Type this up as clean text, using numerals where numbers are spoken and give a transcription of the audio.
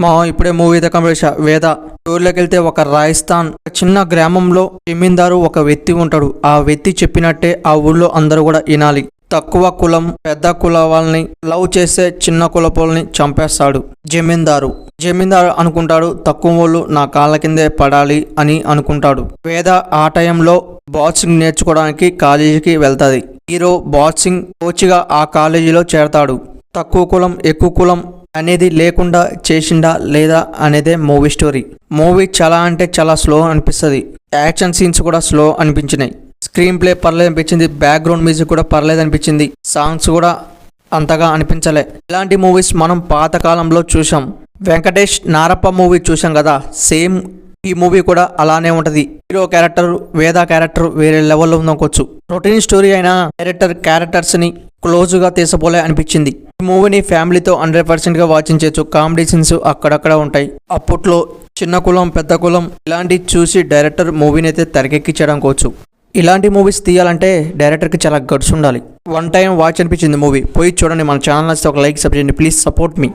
మా ఇప్పుడే movie complete వేద ఊర్లోకి వెళ్తే ఒక రాజస్థాన్ చిన్న గ్రామంలో జమీందారు ఒక వ్యక్తి ఉంటాడు. ఆ వ్యక్తి చెప్పినట్టే ఆ ఊళ్ళో అందరూ కూడా వినాలి. తక్కువ కులం పెద్ద కుల వాళ్ళని లవ్ చేసే చిన్న కులపోల్ని చంపేస్తాడు జమీందారు. జమీందారు అనుకుంటాడు తక్కువ వాళ్ళు నా కాళ్ళ కిందే పడాలి అని అనుకుంటాడు. వేద ఆ టైంలో బాక్సింగ్ నేర్చుకోవడానికి కాలేజీకి వెళ్తాది. హీరో బాక్సింగ్ కోచ్గా ఆ కాలేజీలో చేరతాడు. తక్కువ కులం ఎక్కువ కులం అనేది లేకుండా చేసిండా లేదా అనేదే మూవీ స్టోరీ. మూవీ చాలా అంటే చాలా స్లో అనిపిస్తుంది. యాక్షన్ సీన్స్ కూడా స్లో అనిపించినాయి. స్క్రీన్ ప్లే పర్లేదు అనిపించింది. బ్యాక్గ్రౌండ్ మ్యూజిక్ కూడా పర్లేదు అనిపించింది. సాంగ్స్ కూడా అంతగా అనిపించలే. ఇలాంటి మూవీస్ మనం పాతకాలంలో చూసాం. వెంకటేష్ నారప్ప మూవీ చూసాం కదా, సేమ్ ఈ మూవీ కూడా అలానే ఉంటది. హీరో క్యారెక్టర్ వేద క్యారెక్టర్ వేరే లెవెల్లో ఉందనుకోవచ్చు. రొటీన్ స్టోరీ అయినా డైరెక్టర్ క్యారెక్టర్స్ ని క్లోజ్ గా తీసపోలే అనిపించింది. ఈ మూవీని ఫ్యామిలీతో 100% గా వాచింగ్ చేయొచ్చు. కామెడీ సీన్స్ అక్కడక్కడ ఉంటాయి. అప్పట్లో చిన్న కులం పెద్ద కులం ఇలాంటి చూసి డైరెక్టర్ మూవీని అయితే తెరకెక్కించడానికి. ఇలాంటి మూవీస్ తీయాలంటే డైరెక్టర్కి చాలా గట్స్ ఉండాలి. వన్ టైం వాచ్ అనిపించింది మూవీ. పోయి చూడండి. మన ఛానల్ నచ్చితే ఒక లైక్ సబ్స్క్రైబ్ చేయండి. Please support me.